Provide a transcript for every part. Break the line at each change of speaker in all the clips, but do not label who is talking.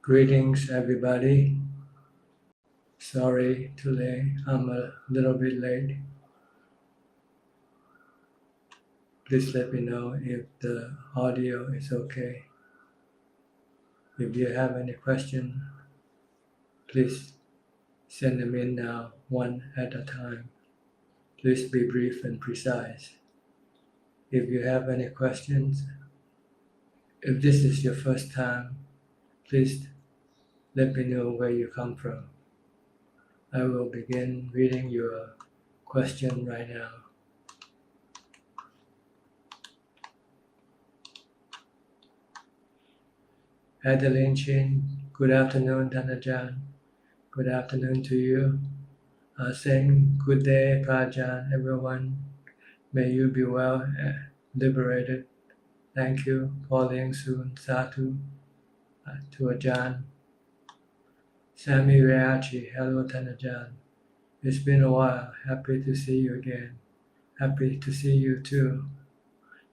Greetings, everybody. Sorry today I'm a little bit late. Please let me know if the audio is okay. If you have any question, please send them in now, one at a time. Please be brief and precise. If you have any questions, if this is your first time, please let me know where you come from. I will begin reading your question right now. Adeline Chin, good afternoon, Ajahn. Good afternoon to you. Saying good day, Ajahn, everyone. May you be well and liberated. Thank you. Falling soon. Sadhu. To Ajahn. Sammy Reachi, hello, Ajahn. It's been a while. Happy to see you again. Happy to see you too.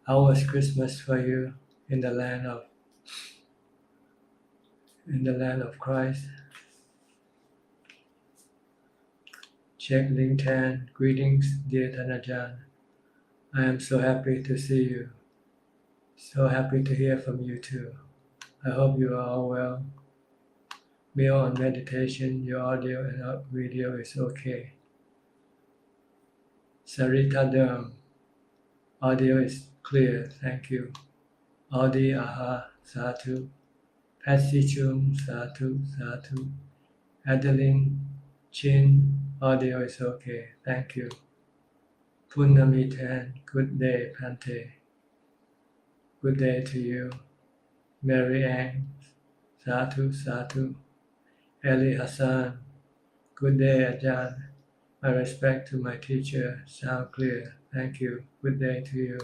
How was Christmas for you in the land of Christ? Check LinkedIn. Greetings, dear Ajahn. I am so happy to see you. So happy to hear from you too. I hope you are all well. Meal and meditation, your audio and video is okay. Sarita Derm, audio is clear, thank you. Audi Aha, Sadhu. Patsy Chum, Sadhu, Sadhu. Adeline Chin, audio is okay, thank you. Punami Tan, good day, Pante. Good day to you. Mary Ann, Sadhu, Sadhu. Ali Hassan, good day, Ajahn. My respect to my teacher, sound clear, thank you. Good day to you.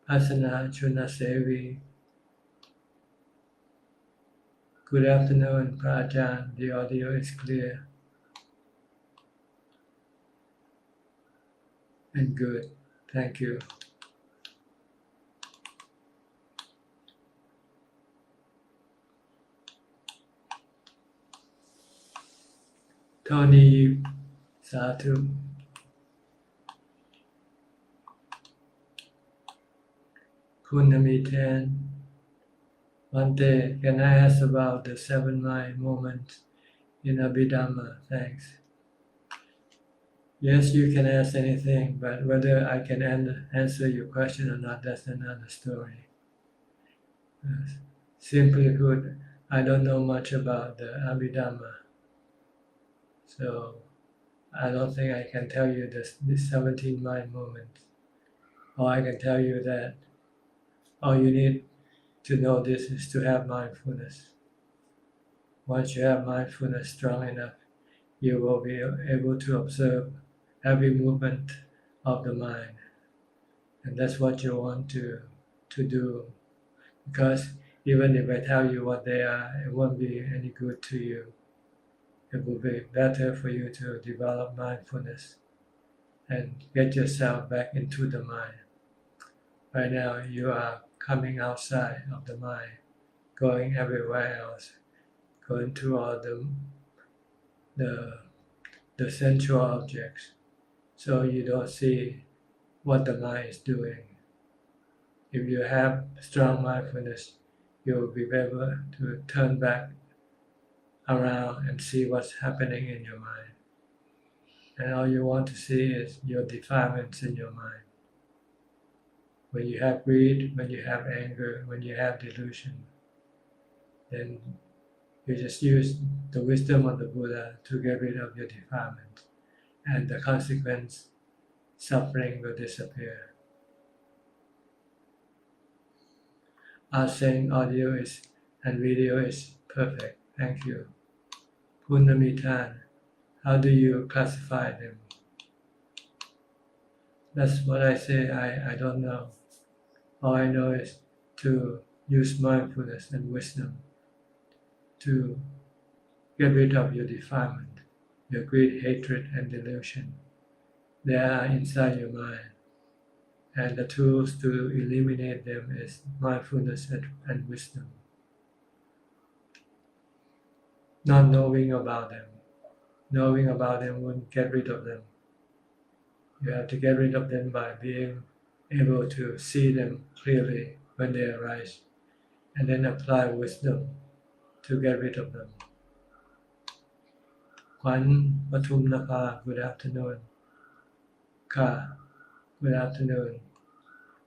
Asana Chunasevi, good afternoon, Ajahn. The audio is clear and good, thank you. Tony Sadhu. Kunamitan. Bante, can I ask about the 7 mind moments in Abhidhamma? Thanks. Yes, you can ask anything, but whether I can answer your question or not, that's another story. Simply put, I don't know much about the Abhidhamma. So I don't think I can tell you this 17 mind moments. Or I can tell you that all you need to know this is to have mindfulness. Once you have mindfulness strong enough, you will be able to observe every movement of the mind. And that's what you want to do. Because even if I tell you what they are, it won't be any good to you. It will be better for you to develop mindfulness and get yourself back into the mind. Right now, you are coming outside of the mind, going everywhere else, going to all the sensual objects. So you don't see what the mind is doing. If you have strong mindfulness, you will be able to turn back around and see what's happening in your mind. And all you want to see is your defilements in your mind. When you have greed, when you have anger, when you have delusion, then you just use the wisdom of the Buddha to get rid of your defilements, and the consequence, suffering, will disappear. Our saying audio and video is perfect. Thank you. Punamitan, how do you classify them? That's what I say, I don't know. All I know is to use mindfulness and wisdom to get rid of your defilement, your greed, hatred, and delusion. They are inside your mind. And the tools to eliminate them is mindfulness and wisdom. not knowing about them. Knowing about them won't get rid of them. You have to get rid of them by being able to see them clearly when they arise, and then apply wisdom to get rid of them. Kwan Patum Napa, good afternoon. Ka, good afternoon.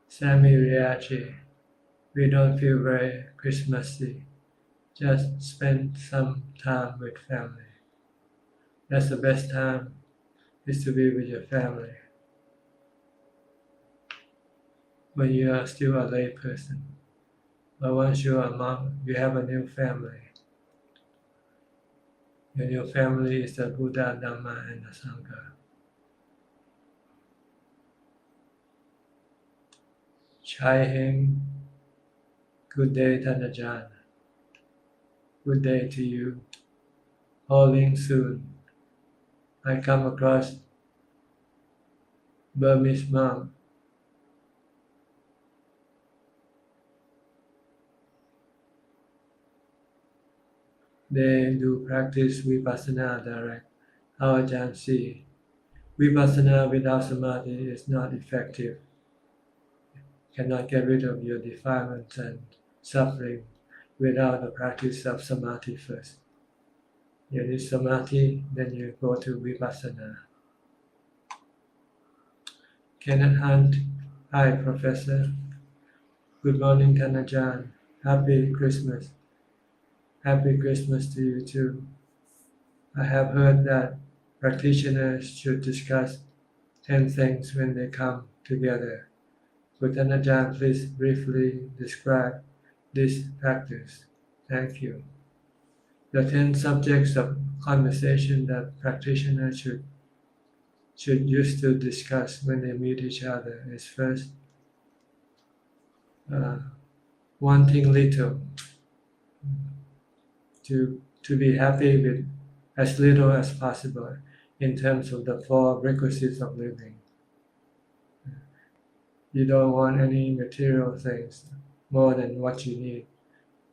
Sammy Riachi, we don't feel very Christmassy. Just spend some time with family. That's the best time, is to be with your family. When you are still a lay person. But once you are a monk, you have a new family. Your new family is the Buddha, Dhamma, and the Sangha. Chai Heng, good day, Ajahn. Good day to you. Calling soon. I come across Burmese monk. They do practice Vipassana direct. How Ajahn see? Vipassana without samadhi is not effective. Cannot get rid of your defilements and suffering without the practice of samadhi first. You need samadhi, then you go to Vipassana. Kenneth Hunt, hi Professor. Good morning, Ajahn. Happy Christmas. Happy Christmas to you too. I have heard that practitioners should discuss 10 things when they come together. Could Ajahn please briefly describe this practice? Thank you. The 10 subjects of conversation that practitioners should use to discuss when they meet each other is first, wanting little, to be happy with as little as possible in terms of the 4 requisites of living. You don't want any material things more than what you need.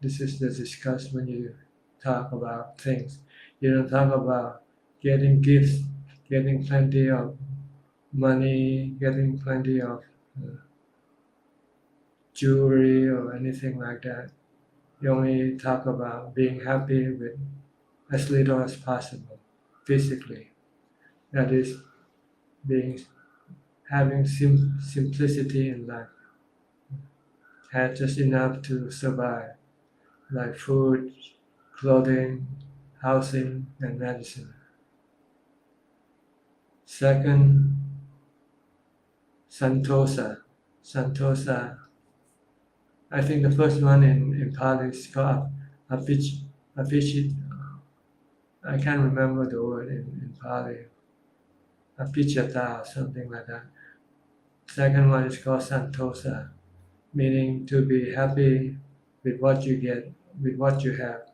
This is the discuss when you talk about things. You don't talk about getting gifts, getting plenty of money, getting plenty of jewelry or anything like that. You only talk about being happy with as little as possible physically. That is having simplicity in life. Had just enough to survive, like food, clothing, housing, and medicine. Second, santosa. Santosa. I think the first one in Pali is called Abhijato. I can't remember the word in Pali. Abhijato or something like that. Second one is called santosa, meaning to be happy with what you get, with what you have.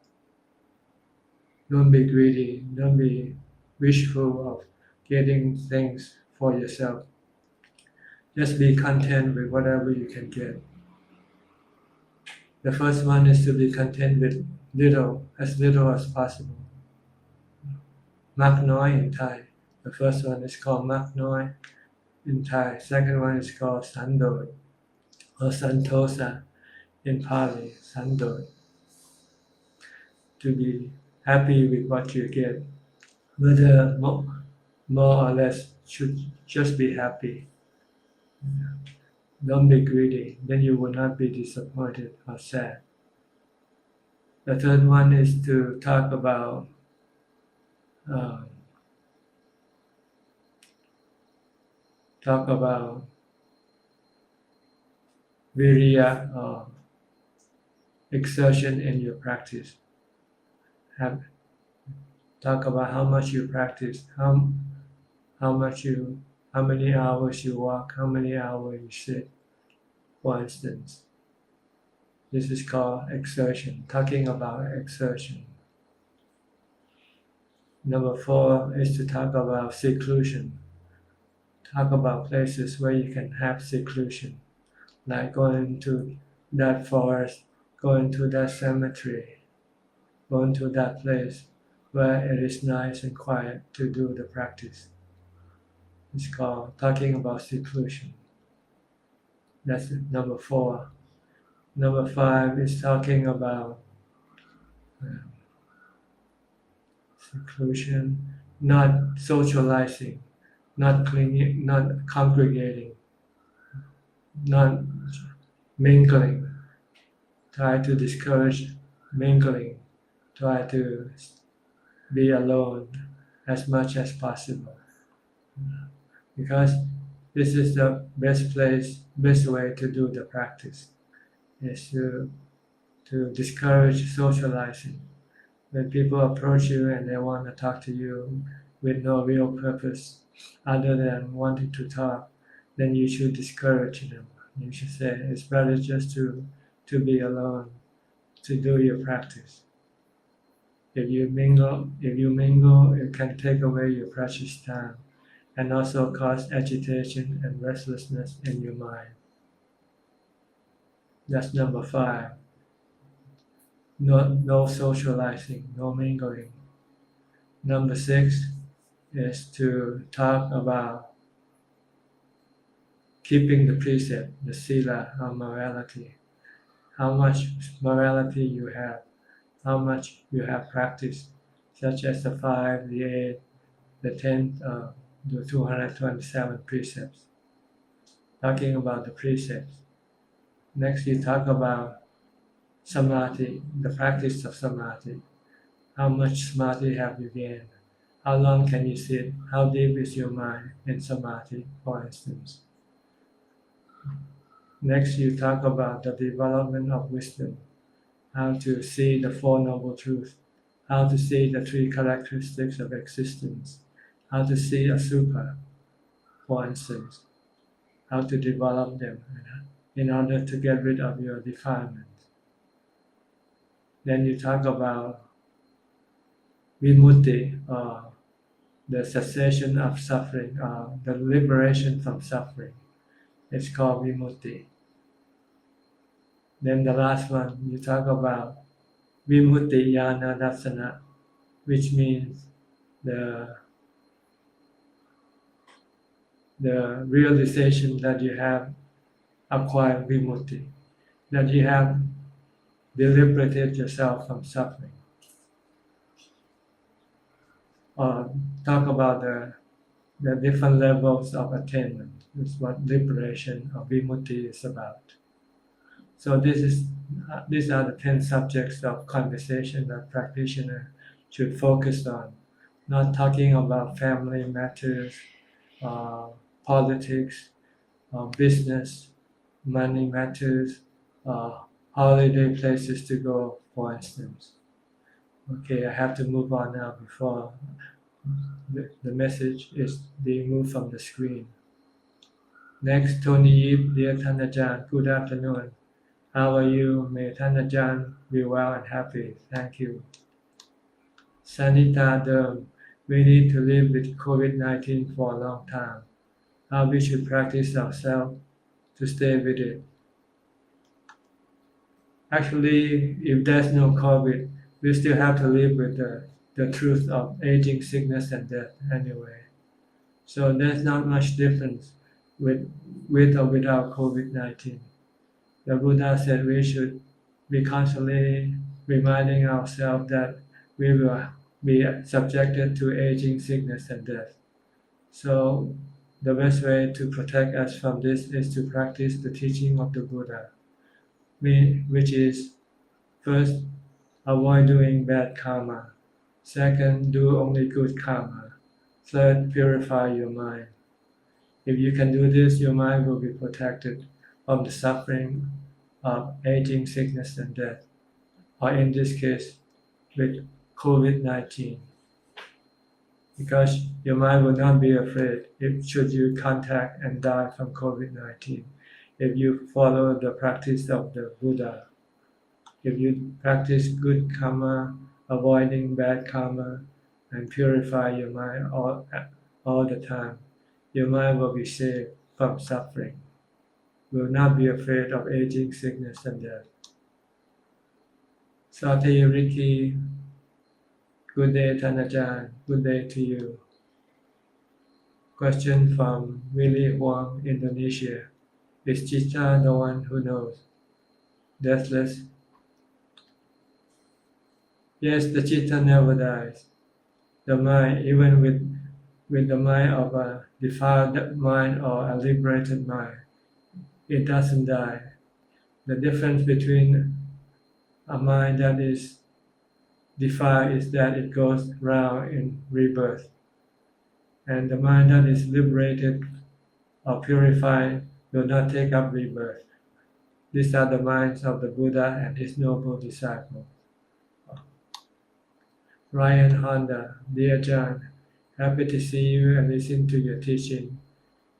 Don't be greedy, don't be wishful of getting things for yourself. Just be content with whatever you can get. The first one is to be content with little as possible. Mak Noi in Thai. The first one is called Mak Noi in Thai. Second one is called Sandod or Santosa in Pali. Sandod. To be happy with what you get. Whether more or less should just be happy. Don't be greedy, then you will not be disappointed or sad. The third one is to talk about virya or exertion in your practice. Talk about how much you practice, how many hours you walk, how many hours you sit, for instance. This is called exertion, talking about exertion. Number 4 is to talk about seclusion. Talk about places where you can have seclusion, like going to that forest, going to that cemetery, going to that place where it is nice and quiet to do the practice. It's called talking about seclusion. That's number 4. Number 5 is talking about seclusion, not socializing, not clinging, not congregating, not mingling. Try to discourage mingling. Try to be alone as much as possible. Because this is the best way to do the practice, is to discourage socializing. When people approach you and they want to talk to you with no real purpose other than wanting to talk, then you should discourage them. You should say it's better just to be alone, to do your practice. If you mingle, it can take away your precious time and also cause agitation and restlessness in your mind. That's number 5. No socializing, no mingling. Number 6 is to talk about keeping the precept, the sila of morality. How much morality you have, how much you have practiced, such as the 5, the 8, the 10, the 227 precepts. Talking about the precepts. Next, you talk about samadhi, the practice of samadhi. How much samadhi have you gained? How long can you sit? How deep is your mind in samadhi, for instance? Next, you talk about the development of wisdom, how to see the Four Noble Truths, how to see the 3 characteristics of existence, how to see asubha, for instance, how to develop them in order to get rid of your defilement. Then you talk about vimutti, the cessation of suffering, the liberation from suffering. It's called vimutti. Then the last one, you talk about vimutti yana dassana, which means the realization that you have acquired vimutti, that you have liberated yourself from suffering. Talk about the different levels of attainment. This is what liberation of vimutti is about. So these are the 10 subjects of conversation that practitioner should focus on. Not talking about family matters, politics, business, money matters, holiday places to go, for instance. Okay, I have to move on now before the message is being moved from the screen. Next, Tony Yip, dear Thana Ajahn, good afternoon. How are you? May Thana Ajahn be well and happy. Thank you. Sanita Derm, we need to live with COVID-19 for a long time. How we should practice ourselves to stay with it. Actually, if there's no COVID, we still have to live with the truth of aging, sickness, and death anyway. So there's not much difference with or without COVID-19. The Buddha said we should be constantly reminding ourselves that we will be subjected to aging, sickness, and death. So the best way to protect us from this is to practice the teaching of the Buddha, which is, first, avoid doing bad karma. Second, do only good karma. Third, purify your mind. If you can do this, your mind will be protected from the suffering of aging, sickness, and death, or in this case, with COVID-19. Because your mind will not be afraid should you contact and die from COVID-19 if you follow the practice of the Buddha. If you practice good karma, avoiding bad karma, and purify your mind all the time, your mind will be saved from suffering, will not be afraid of aging, sickness, and death. Satya Ricky, Good day, Thanajan. Good day to you. Question from Willie Wang, Indonesia. Is Chitta the one who knows? Deathless? Yes, the Chitta never dies. The mind, even with the mind of a defiled mind or a liberated mind, it doesn't die. The difference between a mind that is defiled is that it goes round in rebirth, and the mind that is liberated or purified will not take up rebirth. These are the minds of the Buddha and his noble disciples. Ryan Honda, dear John, happy to see you and listen to your teaching.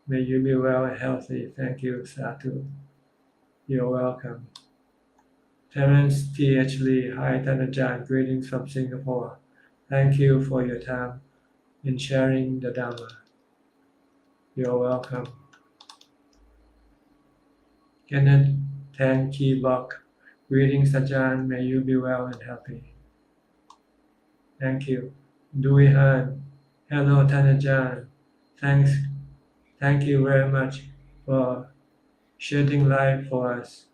May you be well and healthy. Thank you, Sadhu. You're welcome. Terence T.H. Lee, hi Thanajan, greetings from Singapore. Thank you for your time in sharing the Dhamma. You're welcome. Kenneth Tan Ki Bok, greetings Ajahn, may you be well and happy. Thank you. Dui Han, hello Thanajan, thank you very much for shedding light for us.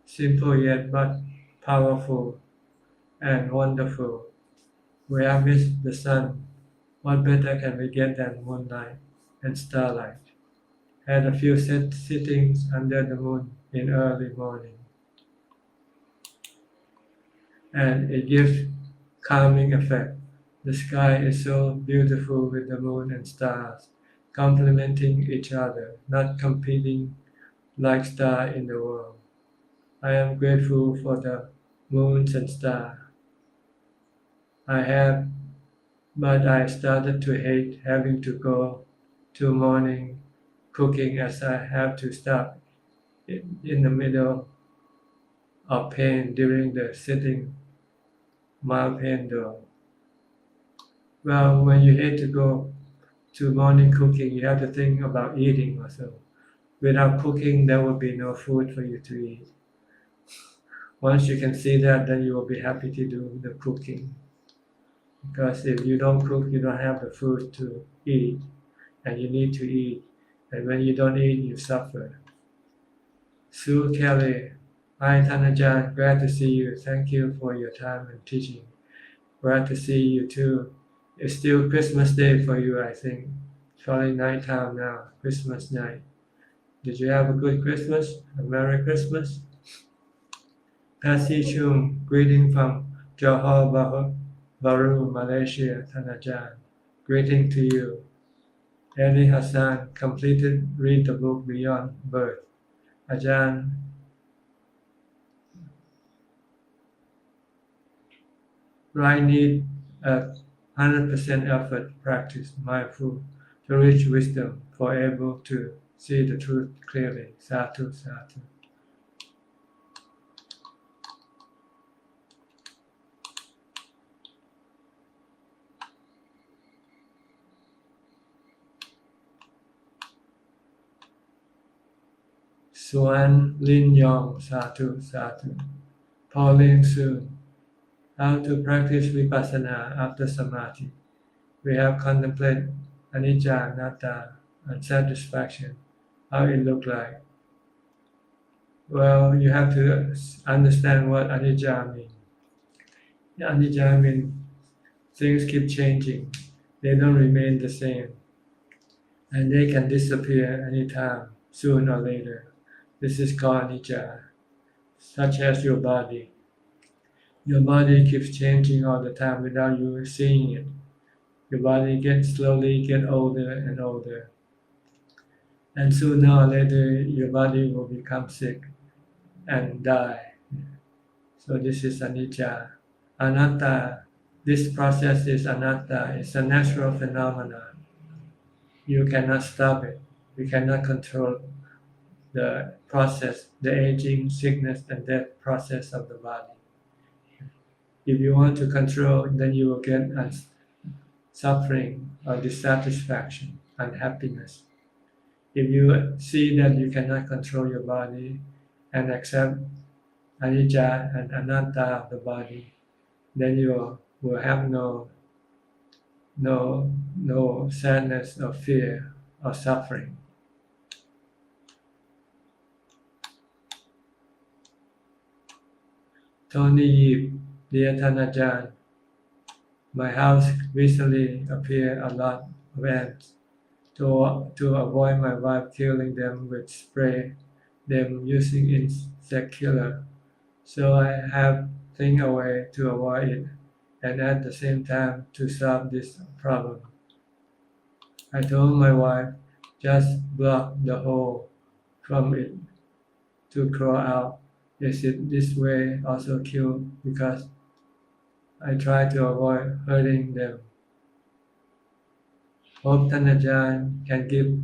Simple yet but powerful and wonderful. We have missed the sun. What better can we get than moonlight and starlight? Had a few sittings under the moon in early morning. And it gives calming effect. The sky is so beautiful with the moon and stars, complementing each other, not competing like stars in the world. I am grateful for the moons and stars. But I started to hate having to go to morning cooking as I have to stop in the middle of pain during the sitting mild pain though. Well, when you hate to go to morning cooking, you have to think about eating also. Without cooking, there will be no food for you to eat. Once you can see that, then you will be happy to do the cooking. Because if you don't cook, you don't have the food to eat, and you need to eat. And when you don't eat, you suffer. Sue Kelly, hi Thanajan, glad to see you. Thank you for your time and teaching. Glad to see you too. It's still Christmas Day for you, I think. It's probably nighttime now, Christmas night. Did you have a good Christmas? A Merry Christmas? Passy Chung, greeting from Johor Bahru, Malaysia, Thanajan. Greeting to you. Ali Hassan, completed read the book Beyond Birth. Ajahn, I need a 100% effort practice mindful to reach wisdom for able to see the truth clearly. Sadhu, sadhu. Suan Lin Yong, sadhu, sadhu. Pauline soon. How to practice vipassana after samadhi. We have contemplated anicca, anatta, and satisfaction, how it look like. Well, you have to understand what anicca means. Anicca means things keep changing. They don't remain the same. And they can disappear anytime, soon or later. This is called anicca, such as your body. Your body keeps changing all the time without you seeing it. Your body slowly get older and older. And sooner or later, your body will become sick and die. So this is anicca. Anatta, this process is anatta. It's a natural phenomenon. You cannot stop it. You cannot control the process, the aging, sickness, and death process of the body. If you want to control, then you will get suffering or dissatisfaction, unhappiness. If you see that you cannot control your body and accept anicca and anatta of the body, then you will have no no sadness or fear or suffering. Tony Yip, dear Tanajan, my house recently appeared a lot of ants. To avoid my wife killing them with spray, them using insect killer. So I have think a way to avoid it and at the same time to solve this problem. I told my wife, just block the hole from it to crawl out. Is it this way also kill because I try to avoid hurting them. Hope Tanajan can give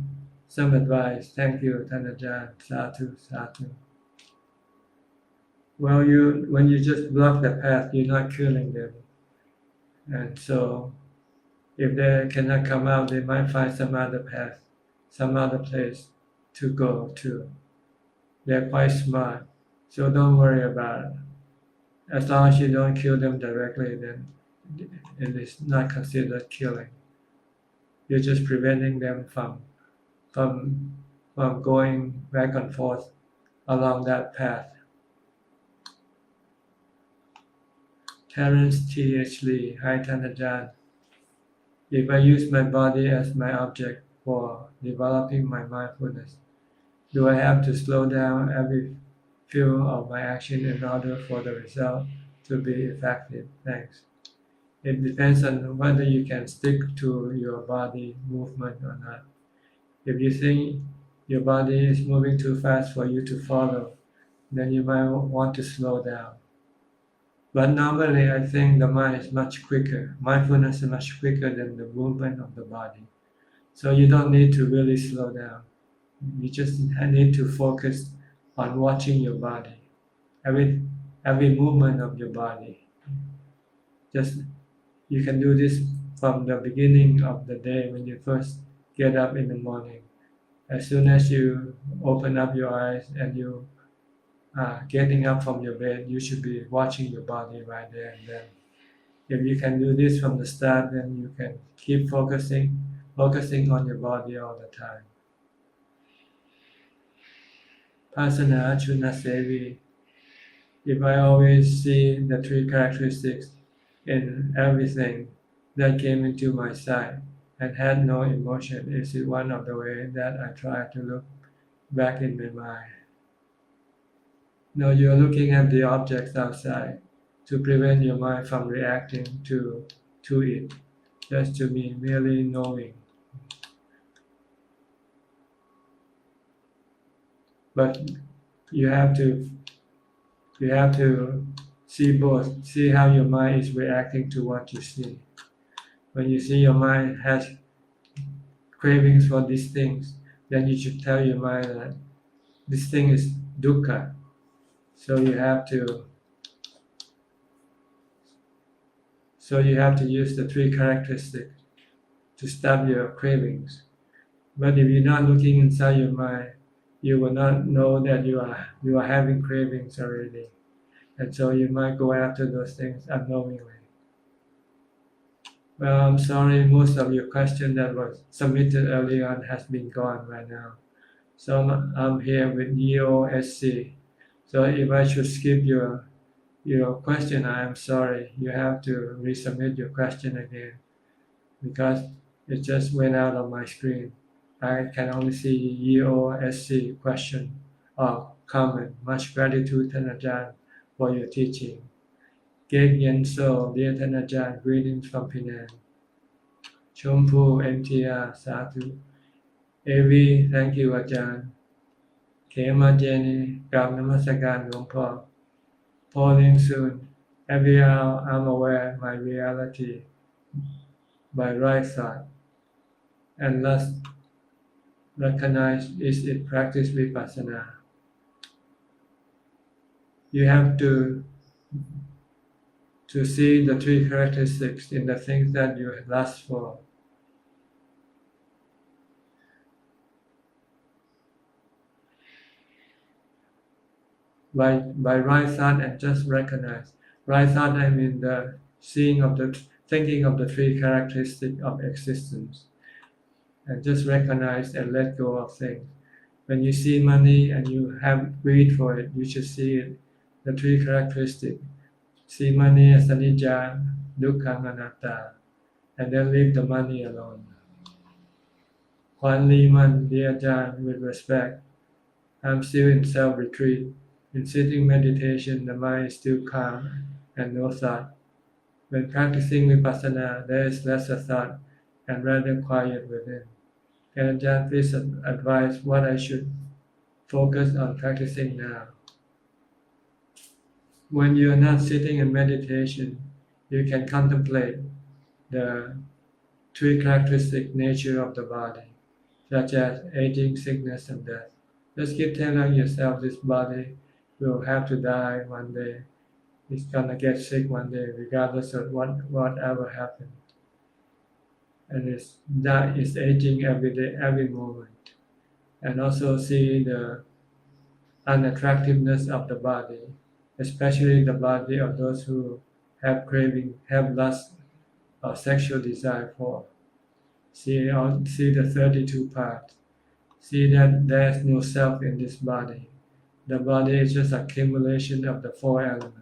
some advice. Thank you, Tanajan. Sadhu, sadhu. Well, when you just block the path, you're not killing them. And so if they cannot come out, they might find some other path, some other place to go to. They're quite smart, so don't worry about it. As long as you don't kill them directly, then it is not considered killing. You're just preventing them from going back and forth along that path. Terence T.H. Lee, Hi Tanajan. If I use my body as my object for developing my mindfulness, do I have to slow down every few of my action in order for the result to be effective? Thanks. It depends on whether you can stick to your body movement or not. If you think your body is moving too fast for you to follow, then you might want to slow down. But normally, I think the mind is much quicker. Mindfulness is much quicker than the movement of the body. So you don't need to really slow down. You just need to focus on watching your body, every movement of your body. Just you can do this from the beginning of the day when you first get up in the morning. As soon as you open up your eyes and you getting up from your bed, you should be watching your body right there and then. If you can do this from the start, then you can keep focusing on your body all the time. Pasana Chunasevi. If I always see the three characteristics in everything that came into my sight and had no emotion, is it one of the ways that I try to look back in my mind? No, you're looking at the objects outside to prevent your mind from reacting to it, just to be merely knowing. But you have to see both, see how your mind is reacting to what you see. When you see your mind has cravings for these things, then you should tell your mind that this thing is dukkha. So you have to use the three characteristics to stop your cravings. But if you're not looking inside your mind, you will not know that you are having cravings already. And so you might go after those things unknowingly. Well, I'm sorry, most of your question that was submitted earlier on has been gone right now. So I'm here with EOSC. So if I should skip your question, I am sorry. You have to resubmit your question again because it just went out on my screen. I can only see EOSC question or comment. Much gratitude, Thanajan, for your teaching. Geg Yen So, dear Thanajan, greetings from Penang. Chompu MTR, Sadhu. AV, thank you, Ajahn. Kema Jenny, Gab Namasagan, Longpo. Falling soon. Every hour I'm aware my reality by right side, and thus recognize is it practice vipassana. You have to see the three characteristics in the things that you lust for. By right thought and just recognize. Right thought, I mean the seeing of the thinking of the three characteristics of existence, and just recognize and let go of things. When you see money and you have greed for it, you should see it, the three characteristics. See money as anicca, dukkha, anatta, and then leave the money alone. Kwan Li Man, dear Ajahn, with respect, I'm still in self-retreat. In sitting meditation, the mind is still calm and no thought. When practicing vipassana, there is less thought and rather quiet within. Can Ajahn please advise what I should focus on practicing now? When you are not sitting in meditation, you can contemplate the three characteristic nature of the body, such as aging, sickness, and death. Just keep telling yourself this body will have to die one day. It's gonna get sick one day, regardless of whatever happened. And that is aging every day, every moment. And also see the unattractiveness of the body, especially the body of those who have craving, have lust or sexual desire for. See the 32 parts. See that there is no self in this body. The body is just accumulation of the four elements.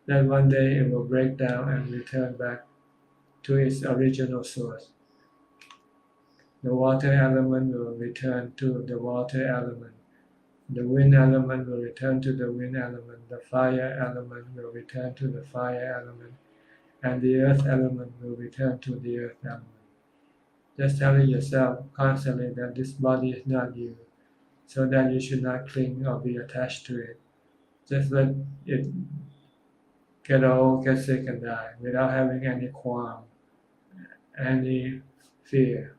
That one day it will break down and return back to its original source. The water element will return to the water element. The wind element will return to the wind element. The fire element will return to the fire element. And the earth element will return to the earth element. Just telling yourself constantly that this body is not you, so that you should not cling or be attached to it. Just let it get old, get sick, and die without having any qualm, any fear,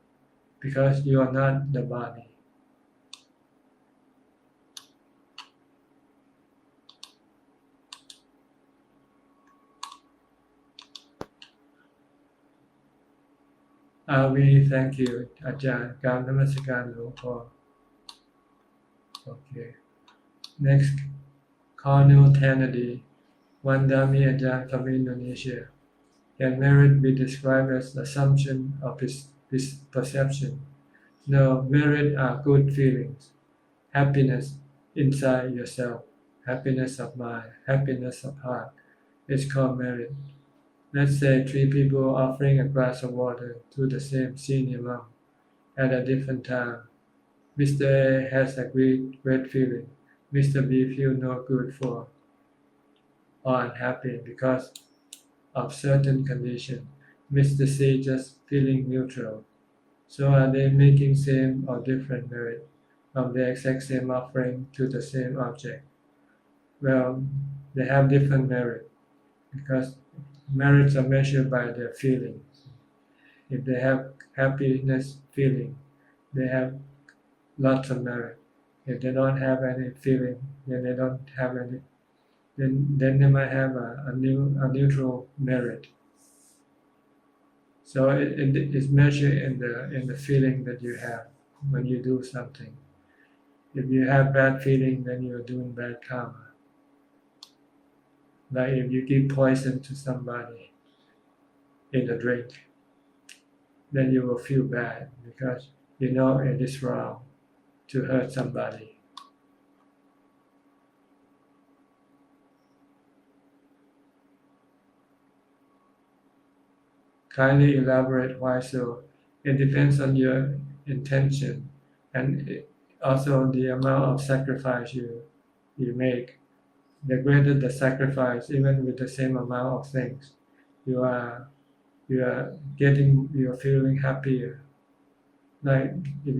because you are not the body. We thank you, Ajahn. กราบนมัสการหลวงพ่อ Okay. Next, Cornel Kennedy, one Dhammi Ajahn from Indonesia. Can merit be described as assumption of his perception? No, merit are good feelings, happiness inside yourself, happiness of mind, happiness of heart. It's called merit. Let's say 3 people offering a glass of water to the same senior monk at a different time. Mr. A has a great feeling. Mr. B feels no good for or unhappy because of certain condition. Mr. C just feeling neutral. So are they making same or different merit from the exact same offering to the same object? Well, they have different merit because merits are measured by their feelings. If they have happiness feeling, they have lots of merit. If they don't have any feeling, then they don't have any. Then they might have a neutral merit. So it is measured in the feeling that you have when you do something. If you have bad feeling, then you are doing bad karma. Like if you give poison to somebody in a drink, then you will feel bad because you know it is wrong to hurt somebody. Kindly elaborate why so. It depends on your intention and also the amount of sacrifice you make. The greater the sacrifice, even with the same amount of things, you are feeling happier. Like if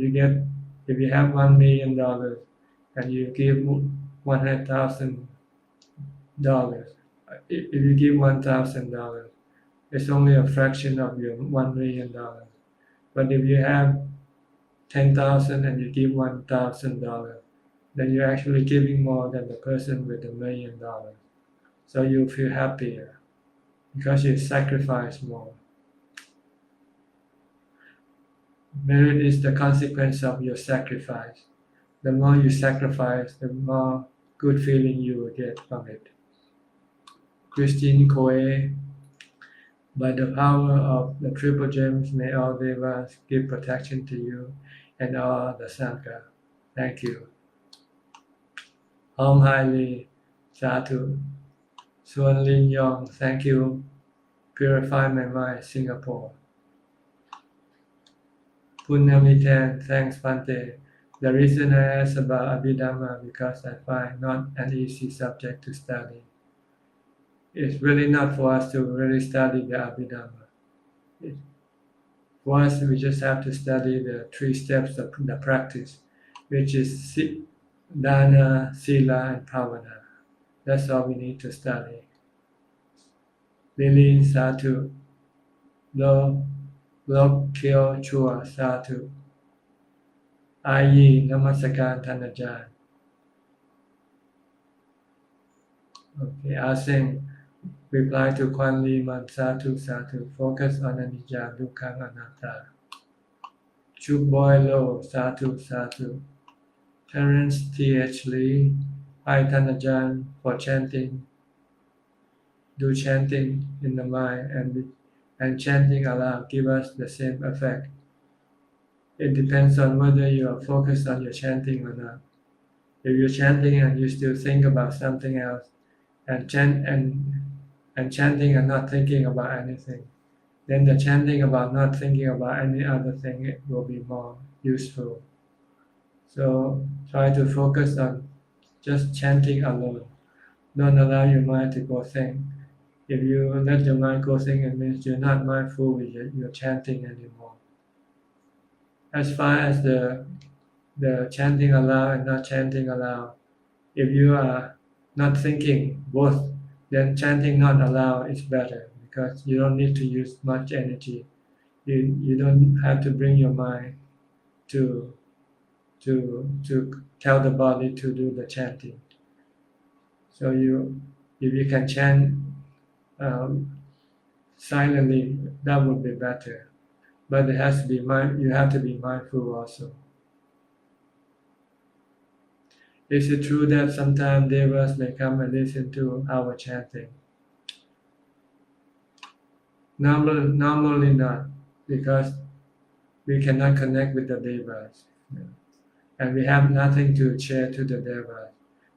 you have $1 million and you give $100,000, if you give $1,000, it's only a fraction of your $1 million. But if you have 10,000 and you give $1,000, then you're actually giving more than the person with $1 million. So you feel happier because you sacrifice more. Merit is the consequence of your sacrifice. The more you sacrifice, the more good feeling you will get from it. Christine Coe, By the power of the triple gems, may all devas give protection to you and all the Sangha. Thank you. Om Haile, Satu. Suan Lin Yong, thank you. Purify my mind, Singapore. Punyamitan, thanks Pante. The reason I asked about Abhidhamma because I find not an easy subject to study. It's really not for us to really study the Abhidhamma. For us, we just have to study the 3 steps of the practice, which is Dana, Sila, and Pavana. That's all we need to study. Lily, Satu. Lo, Kyo, Chua, Satu. Ayi, Namaskar, Tanajan. Okay, Asing. Reply to Kwan Li Man Satu Satu. Focus on Anicca, Dukkha, Anatta. Chuk Boy Lo Satu Satu. Terence T.H. Lee. Hi Tanajan for chanting. Do chanting in the mind and chanting aloud give us the same effect. It depends on whether you are focused on your chanting or not. If you're chanting and you still think about something else and chanting and not thinking about anything, then the chanting about not thinking about any other thing will be more useful. So try to focus on just chanting alone. Don't allow your mind to go think. If you let your mind go think, it means you're not mindful with your chanting anymore. As far as the chanting aloud and not chanting aloud, if you are not thinking both, then chanting not aloud is better because you don't need to use much energy. You don't have to bring your mind to tell the body to do the chanting. So if you can chant silently, that would be better. But it has to be you have to be mindful also. Is it true that sometimes devas may come and listen to our chanting? Normally not, because we cannot connect with the devas. And we have nothing to share to the devas.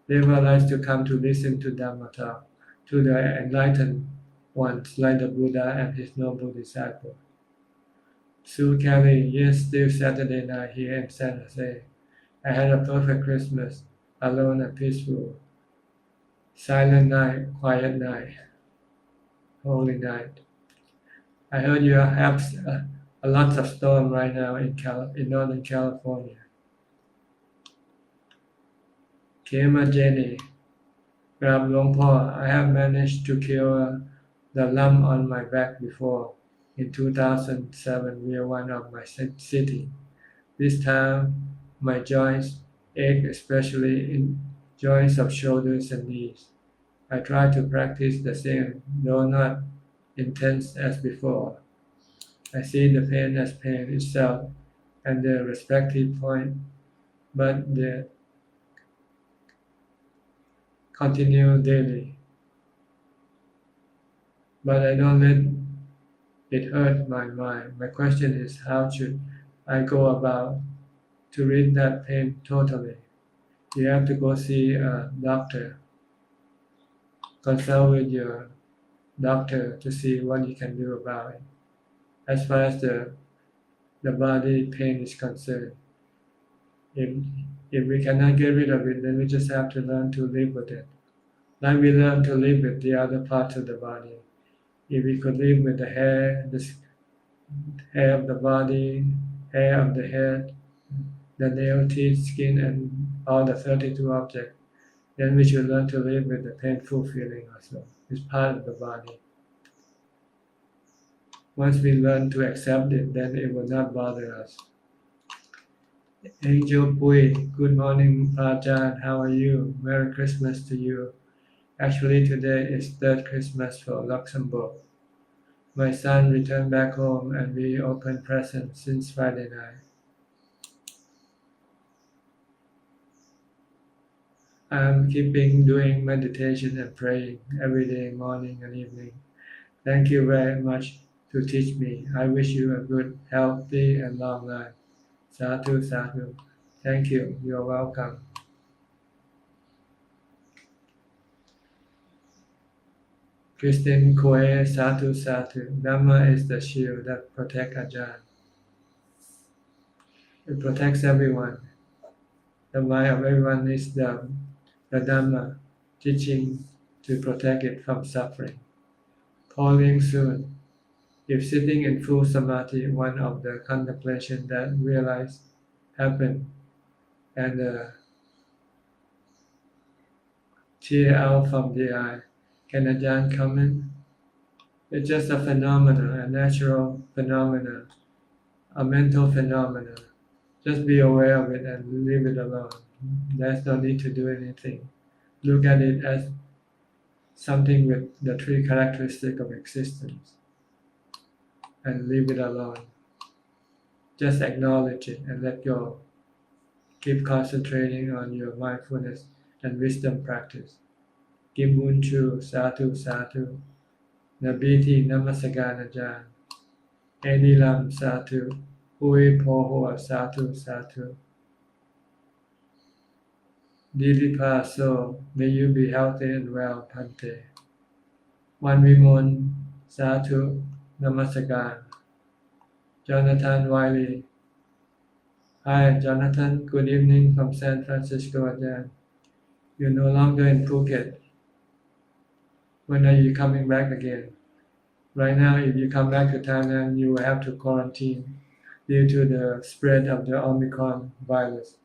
Deva likes to come to listen to Dhamma talk, to the enlightened ones like the Buddha and his noble disciple. Sue Kelly, yes, still Saturday night here in San Jose. I had a perfect Christmas, alone and peaceful. Silent night, quiet night, holy night. I heard you have a lot of storm right now in Northern California. Kema Jenny, Grab Long Paul, I have managed to cure the lump on my back before. In 2007, near one of my city. This time, my joints ache, especially in joints of shoulders and knees. I try to practice the same, though not intense as before. I see the pain as pain itself and the respective point, but the continue daily. But I don't let it hurt my mind. My question is, how should I go about to rid that pain totally? You have to go see a doctor. Consult with your doctor to see what you can do about it. As far as the body pain is concerned, if we cannot get rid of it, then we just have to learn to live with it. Like we learn to live with the other parts of the body. If we could live with the hair of the body, hair of the head, the nail, teeth, skin, and all the 32 objects, then we should learn to live with the painful feeling also. It's part of the body. Once we learn to accept it, then it will not bother us. Angel Pui, good morning, Ajahn. How are you? Merry Christmas to you. Actually, today is third Christmas for Luxembourg. My son returned back home and we opened presents since Friday night. I'm keeping doing meditation and praying every day, morning and evening. Thank you very much to teach me. I wish you a good, healthy, and long life. Sadhu, sadhu. Thank you. You're welcome. Christine Koe, sadhu, sadhu. Dhamma is the shield that protects Ajahn. It protects everyone. The mind of everyone is the Dhamma, teaching to protect it from suffering. Calling soon. If sitting in full samadhi, one of the contemplation that realize happen and tear out from the eye, can Ajahn comment? It's just a phenomena, a natural phenomena, a mental phenomena. Just be aware of it and leave it alone. There's no need to do anything. Look at it as something with the three characteristics of existence and leave it alone. Just acknowledge it and let go. Keep concentrating on your mindfulness and wisdom practice. Kim Un Chu, Sadhu, Sadhu. Nabiti Namasagan Ajahn. Enilam Sadhu. Hui Poho Sadhu, Sadhu. Dilipa So, may you be healthy and well, Pante. One Vimon, Sadhu, Namasagan. Jonathan Wiley. Hi, Jonathan. Good evening from San Francisco, Ajahn. You're no longer in Phuket. When are you coming back again? Right now, if you come back to Thailand, you will have to quarantine due to the spread of the Omicron virus.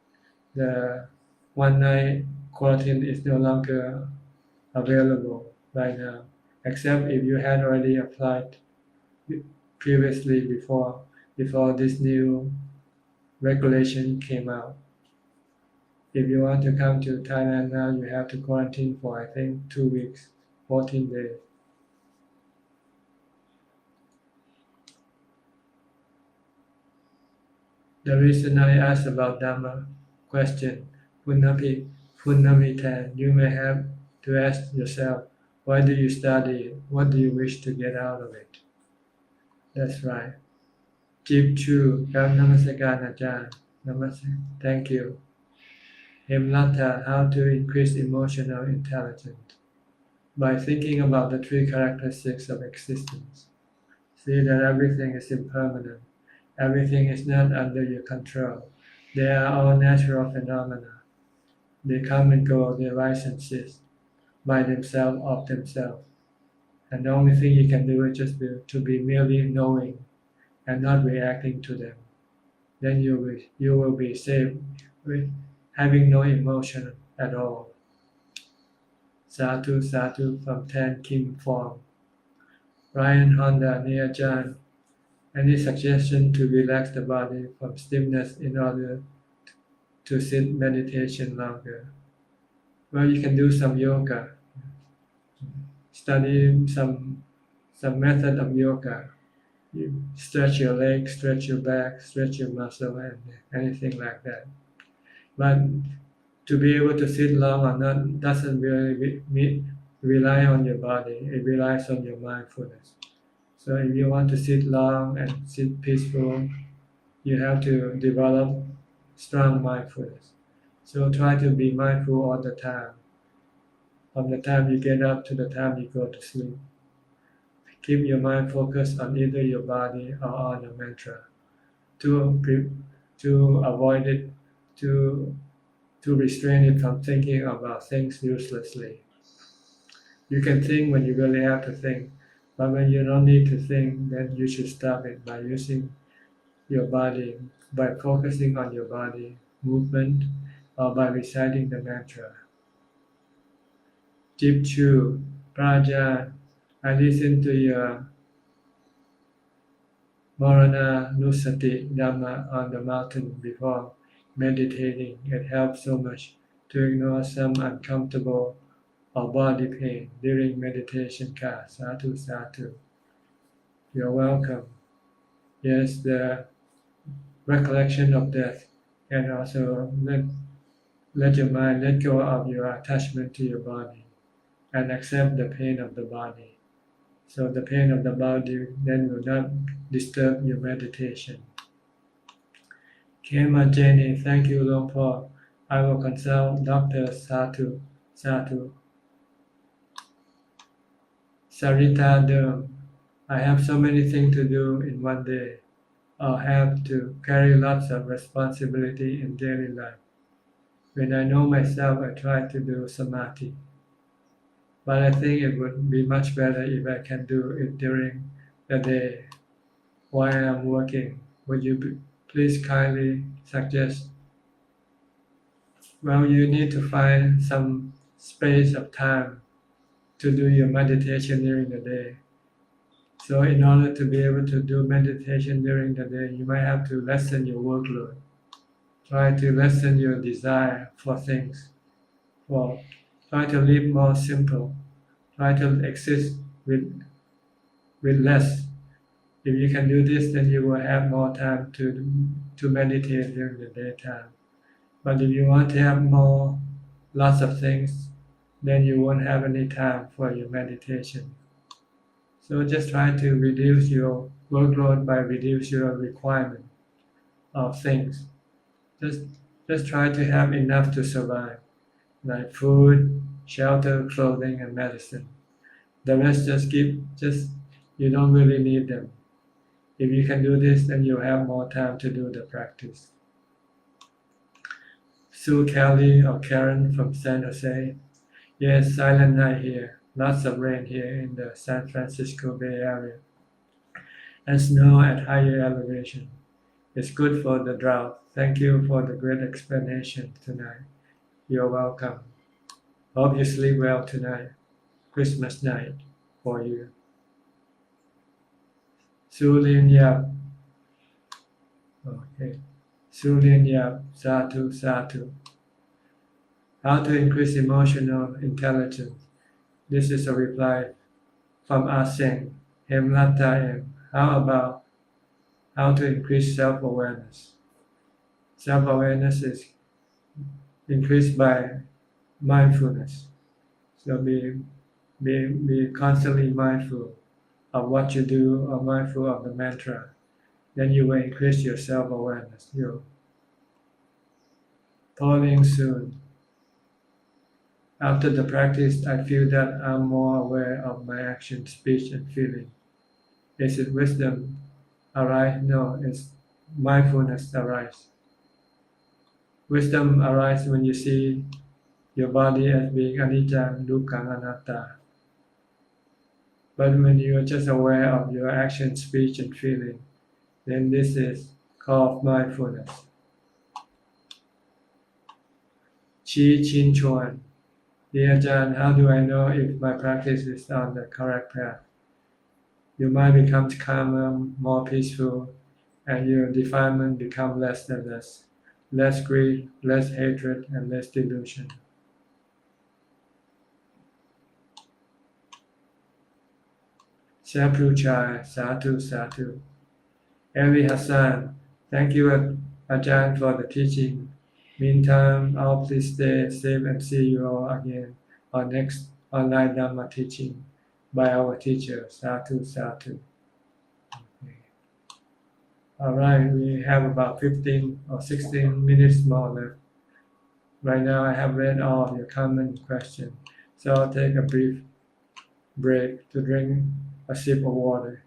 The one night quarantine is no longer available right now, except if you had already applied previously before this new regulation came out. If you want to come to Thailand now, you have to quarantine for I think 2 weeks, 14 days. The reason I asked about Dhamma question, Punnamitan, you may have to ask yourself, why do you study it? What do you wish to get out of it? That's right. Jip Chu, Namaskaran Ajahn. Namaste. Thank you. Hemlata, how to increase emotional intelligence? By thinking about the three characteristics of existence. See that everything is impermanent. Everything is not under your control. They are all natural phenomena. They come and go, they rise and cease by themselves, of themselves. And the only thing you can do is just to be merely knowing and not reacting to them. Then you will be safe with having no emotion at all. Sadhu, sadhu from Tan Kim Form. Ryan Honda, near Ajahn. Any suggestion to relax the body from stiffness in order to sit meditation longer? Well, you can do some yoga. Study some method of yoga. You stretch your legs, stretch your back, stretch your muscle, and anything like that. But to be able to sit long or not doesn't really rely on your body. It relies on your mindfulness. So if you want to sit long and sit peaceful, you have to develop strong mindfulness. So try to be mindful all the time. From the time you get up to the time you go to sleep. Keep your mind focused on either your body or on a mantra to avoid it, to restrain it from thinking about things uselessly. You can think when you really have to think, but when you don't need to think, then you should stop it by using your body, by focusing on your body movement, or by reciting the mantra. Jip Chu, Praja, I listened to your Morana Nusati Dhamma on the mountain before meditating. It helps so much to ignore some uncomfortable or body pain during meditation class. Sadhu, sadhu. You're welcome. Yes, the recollection of death can also let your mind let go of your attachment to your body and accept the pain of the body. So the pain of the body then will not disturb your meditation. Kema Jenny, thank you, Long Paul. I will consult Dr. Satu. Sarita Derm, I have so many things to do in one day. I'll have to carry lots of responsibility in daily life. When I know myself, I try to do samadhi. But I think it would be much better if I can do it during the day while I'm working. Would you please kindly suggest? Well, you need to find some space of time to do your meditation during the day. So in order to be able to do meditation during the day, you might have to lessen your workload. Try to lessen your desire for things. Try to live more simple. Try to exist with less. If you can do this, then you will have more time to meditate during the daytime. But if you want to have lots of things, then you won't have any time for your meditation. So just try to reduce your workload by reduce your requirement of things. Just try to have enough to survive, like food, shelter, clothing, and medicine. The rest you don't really need them. If you can do this, then you'll have more time to do the practice. Sue Kelly or Karen from San Jose. Yes, silent night here. Lots of rain here in the San Francisco Bay Area. And snow at higher elevation. It's good for the drought. Thank you for the great explanation tonight. You're welcome. Hope you sleep well tonight. Christmas night for you. Sulin Yap. Okay. Sulin Yap. Satu Satu. How to increase emotional intelligence. This is a reply from Aseng Hemlata M. How about how to increase self-awareness? Self-awareness is increased by mindfulness. So be constantly mindful of what you do or mindful of the mantra. Then you will increase your self-awareness. You're falling soon. After the practice, I feel that I'm more aware of my action, speech, and feeling. Is it wisdom arise? No, it's mindfulness arise. Wisdom arises when you see your body as being anicca, dukkha, anatta. But when you are just aware of your action, speech, and feeling, then this is called mindfulness. Chi Chin Chuan. Dear Ajahn, how do I know if my practice is on the correct path? Your mind becomes calmer, more peaceful, and your defilement becomes less and less. Less greed, less hatred, and less delusion. Sapruchai, Satu Satu. Eli Hassan, thank you Ajahn for the teaching. Meantime, I'll please stay safe and see you all again on next online Dhamma teaching by our teacher, Satu Satu. Okay. All right, we have about 15 or 16 minutes more left. Right now, I have read all of your comments and questions, so I'll take a brief break to drink a sip of water.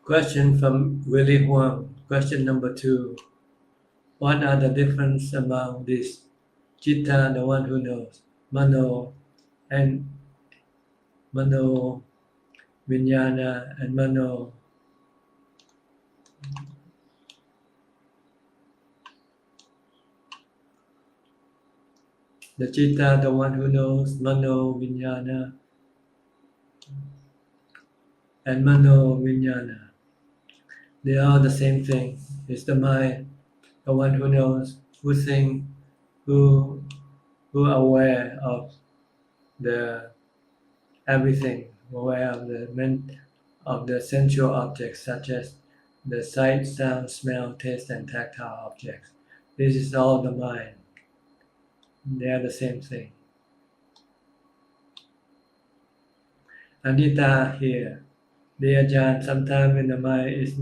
Question from Willie Huang. Question number 2. What are the differences among these? Chitta, the one who knows, Mano, and Mano, Vijnana, and Mano. The Chitta, the one who knows, Mano, Vijnana, and Mano Vijnana. They are the same thing. It's the mind, the one who knows, who thinks, who who are aware of the everything, aware of the sensual objects such as the sight, sound, smell, taste, and tactile objects. This is all the mind. They are the same thing. Anita here. Dear Ajahn, sometimes when the mind is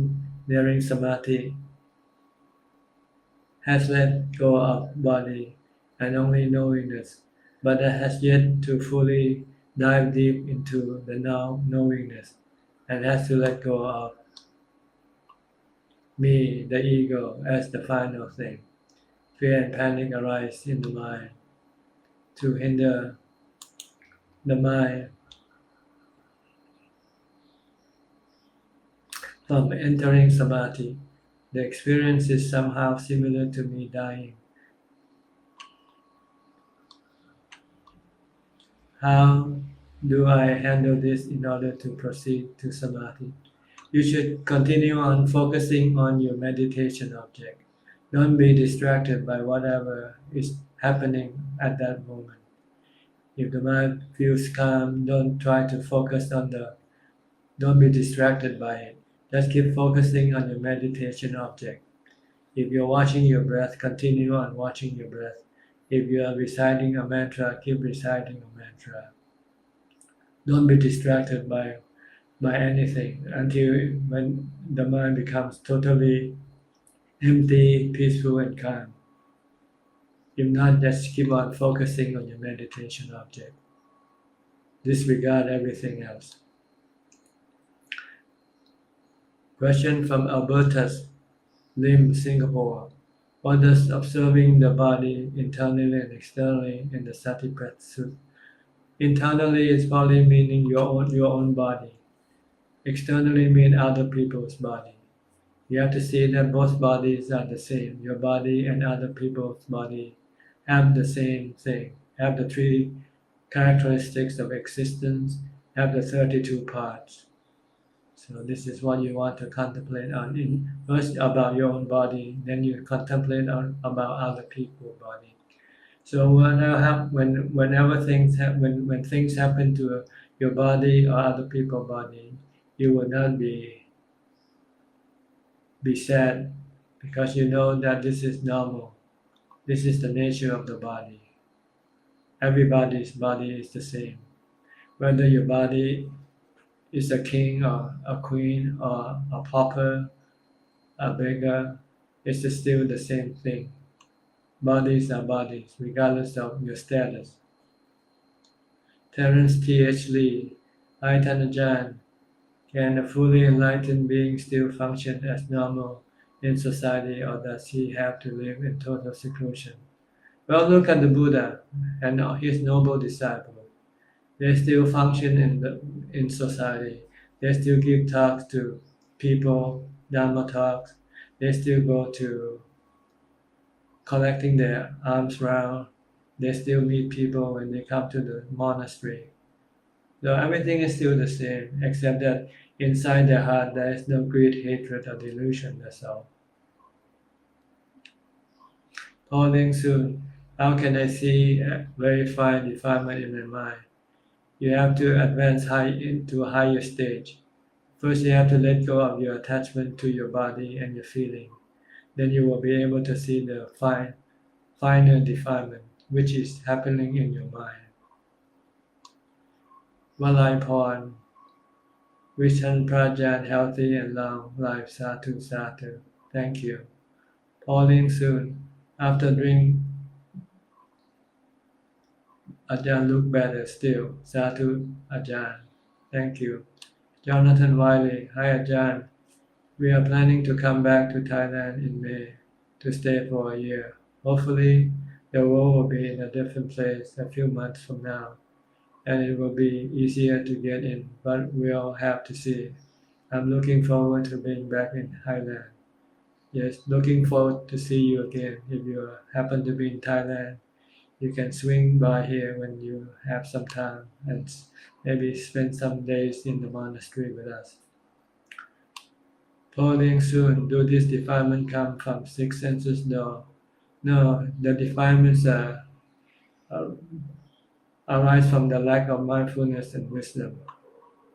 nearing samadhi, has let go of body and only knowingness, but has yet to fully dive deep into the now knowingness and has to let go of me, the ego, as the final thing. Fear and panic arise in the mind to hinder the mind from entering samadhi. The experience is somehow similar to me dying. How do I handle this in order to proceed to samadhi? You should continue on focusing on your meditation object. Don't be distracted by whatever is happening at that moment. If the mind feels calm, don't try to focus on don't be distracted by it. Just keep focusing on your meditation object. If you're watching your breath, continue on watching your breath. If you are reciting a mantra, keep reciting a mantra. Don't be distracted by anything until when the mind becomes totally empty, peaceful, and calm. If not, just keep on focusing on your meditation object. Disregard everything else. Question from Albertus Lim, Singapore. What does observing the body internally and externally in the Satipatthana Sutta? Internally is probably meaning your own body. Externally mean other people's body. You have to see that both bodies are the same. Your body and other people's body have the same thing, have the three characteristics of existence, have the 32 parts. So this is what you want to contemplate on. First about your own body, then you contemplate on about other people's body. So whenever when things happen to your body or other people's body, you will not be sad because you know that this is normal. This is the nature of the body. Everybody's body is the same. Whether your body is a king or a queen or a pauper, a beggar, it's still the same thing. Bodies are bodies, regardless of your status. Terence T.H. Lee, Hi Ajahn, can a fully enlightened being still function as normal in society or does he have to live in total seclusion? Well, look at the Buddha and his noble disciples. They still function in society. They still give talks to people, Dhamma talks. They still go to collecting their alms round. They still meet people when they come to the monastery. So everything is still the same, except that inside their heart there is no greed, hatred, or delusion. That's all. Pauline soon. How can I see verify defilement in my mind? You have to advance into a higher stage. First, you have to let go of your attachment to your body and your feeling. Then you will be able to see the finer defilement, which is happening in your mind. Valai Porn. Vishan Prajan, healthy and long life. Satu Satu. Thank you. Pauline soon. After drink, Ajahn look better still. Satu Ajahn. Thank you. Jonathan Wiley. Hi Ajahn. We are planning to come back to Thailand in May to stay for a year. Hopefully, the world will be in a different place a few months from now, and it will be easier to get in, but we'll have to see. I'm looking forward to being back in Thailand. Yes, looking forward to see you again. If you happen to be in Thailand, you can swing by here when you have some time and Maybe spend some days in the monastery with us. Polling soon. Do these defilements come from six senses? No. No, the defilements uh, arise from the lack of mindfulness and wisdom.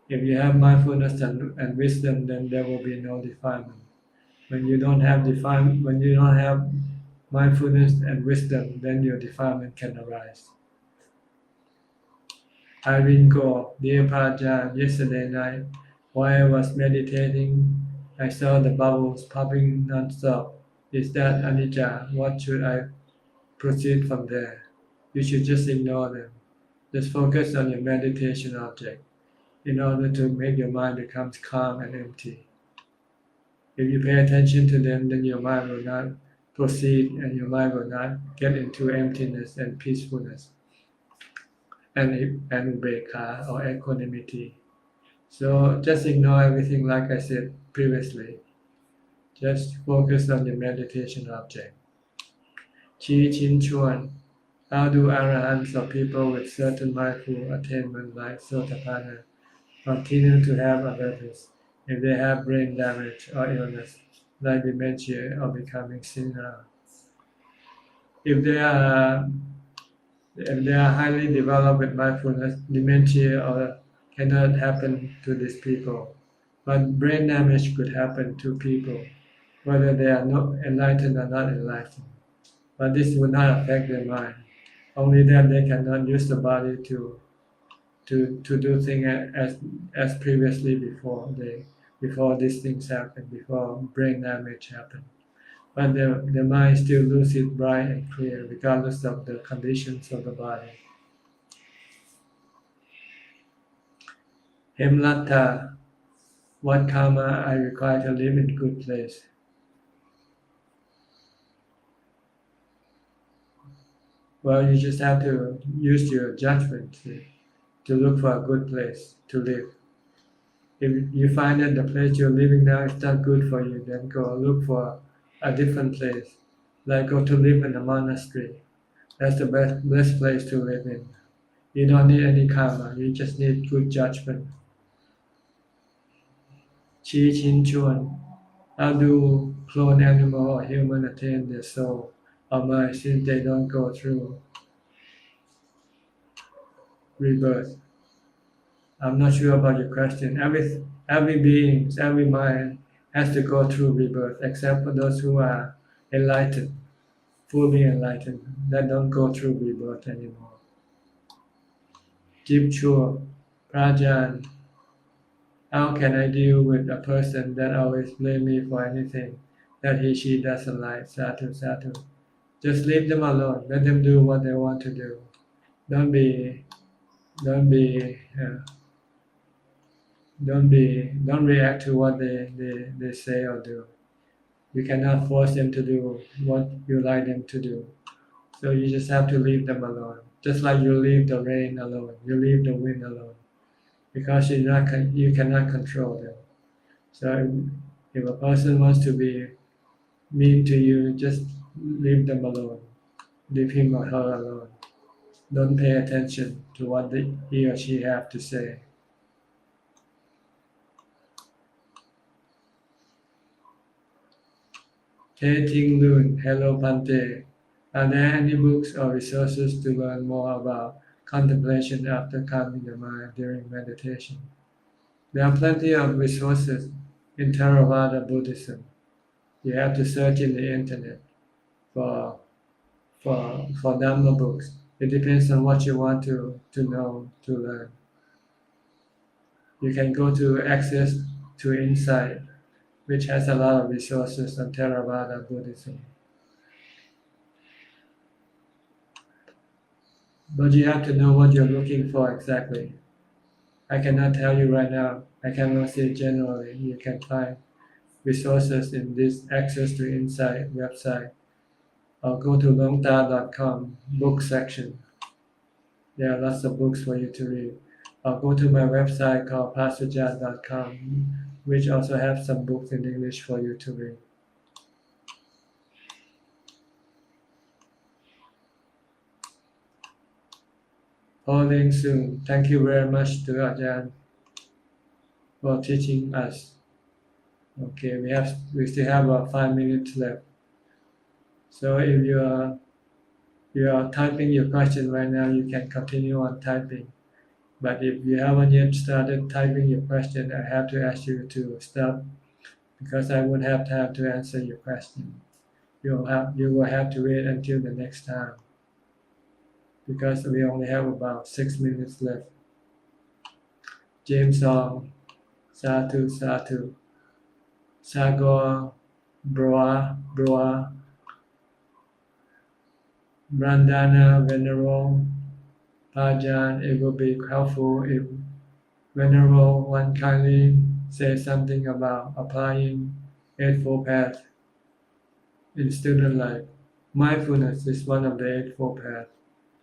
If you have mindfulness and wisdom, then there will be no defilement. When you don't have mindfulness and wisdom, then your defilement can arise. Irene Go, dear Prajan, yesterday night, while I was meditating, I saw the bubbles popping non-stop. Is that anicca? What should I proceed from there? You should just ignore them. Just focus on your meditation object in order to make your mind become calm and empty. If you pay attention to them, then your mind will not proceed and your mind will not get into emptiness and peacefulness and ubeka or equanimity. So just ignore everything like I said previously. Just focus on your meditation object. Chi Chin Chuan. How do arahants or people with certain mindful attainment like Sotapanna continue to have awareness if they have brain damage or illness like dementia or becoming senile? If they are highly developed with mindfulness, dementia or cannot happen to these people. But brain damage could happen to people, whether they are not enlightened or not enlightened. But this would not affect their mind. Only that they cannot use the body to do things as previously before these things happen, before brain damage happened. But the mind still lucid, bright and clear, regardless of the conditions of the body. Hemlata, what karma I require to live in good place? Well, you just have to use your judgment to look for a good place to live. If you find that the place you're living now is not good for you, then go look for a different place. Like go to live in a monastery. That's the best place to live in. You don't need any karma, you just need good judgment. Chi Chin Chuan. How do clone animal or human attain their soul or mind since they don't go through rebirth? I'm not sure about your question. Every being, every mind has to go through rebirth, except for those who are enlightened, fully enlightened, that don't go through rebirth anymore. Deep Chua, Prajan, how can I deal with a person that always blame me for anything that she doesn't like? Satu, satu. Just leave them alone. Let them do what they want to do. Don't be, don't be, don't react to what they say or do. You cannot force them to do what you like them to do. So you just have to leave them alone. Just like you leave the rain alone, you leave the wind alone, because you cannot control them. So if a person wants to be mean to you, just leave them alone. Leave him or her alone. Don't pay attention to what he or she have to say. Te Ting Lun, hello Pante. Are there any books or resources to learn more about contemplation after calming the mind during meditation? There are plenty of resources in Theravada Buddhism. You have to search in the internet for Dhamma books. It depends on what you want to know, to learn. You can go to Access to Insight, which has a lot of resources on Theravada Buddhism. But you have to know what you're looking for exactly. I cannot tell you right now. I cannot say generally. You can find resources in this Access to Insight website, or go to longta.com book section. There are lots of books for you to read. Or go to my website called Suchart.com, which also have some books in English for you to read. holding soon. Thank you very much to Ajahn for teaching us. Okay, we still have about 5 minutes left. So if you are typing your question right now, you can continue on typing. But if you haven't yet started typing your question, I have to ask you to stop because I won't have time to answer your question. You will have to wait until the next time because we only have about 6 minutes left. James Song, Satu Satu, Sagor, Broa, Broa, Brandana, Venerable, Pajan. It will be helpful if Venerable One kindly say something about applying Eightfold Path in student life. Mindfulness is one of the Eightfold Paths.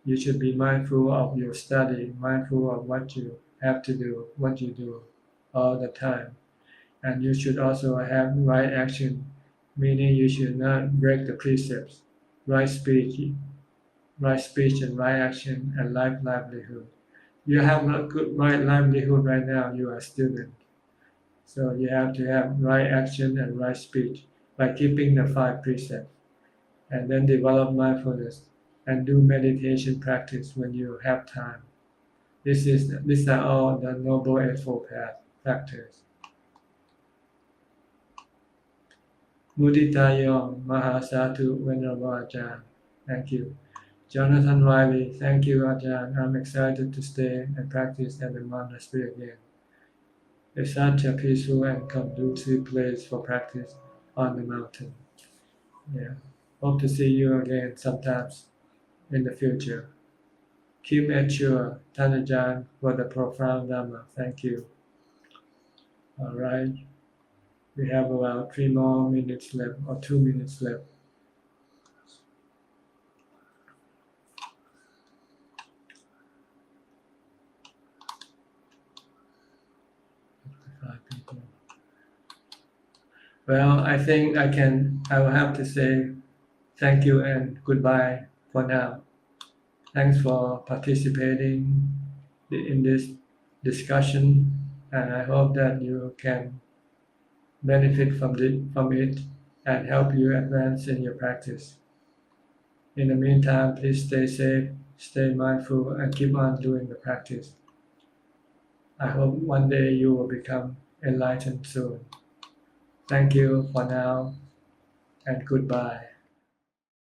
You should be mindful of your study, mindful of what you have to do, what you do all the time. And you should also have right action, meaning you should not break the precepts, right speech, and right action, and livelihood. You have a good right livelihood right now, you are a student. So you have to have right action and right speech by keeping the 5 precepts. And then develop mindfulness and do meditation practice when you have time. These are all the Noble Eightfold Path factors. Muditayong Mahasatu Venerable Ajahn. Thank you. Jonathan Riley, thank you Ajahn. I'm excited to stay and practice at the monastery again. It's such a peaceful and conducive place for practice on the mountain. Yeah. Hope to see you again sometimes in the future. Kim Echua, Tanajan for the profound Dhamma. Thank you. All right. We have about 3 more minutes left or 2 minutes left. Well, I think I will have to say thank you and goodbye for now. Thanks for participating in this discussion, and I hope that you can benefit from it and help you advance in your practice. In the meantime, please stay safe, stay mindful, and keep on doing the practice. I hope one day you will become enlightened soon. Thank you for now, and goodbye.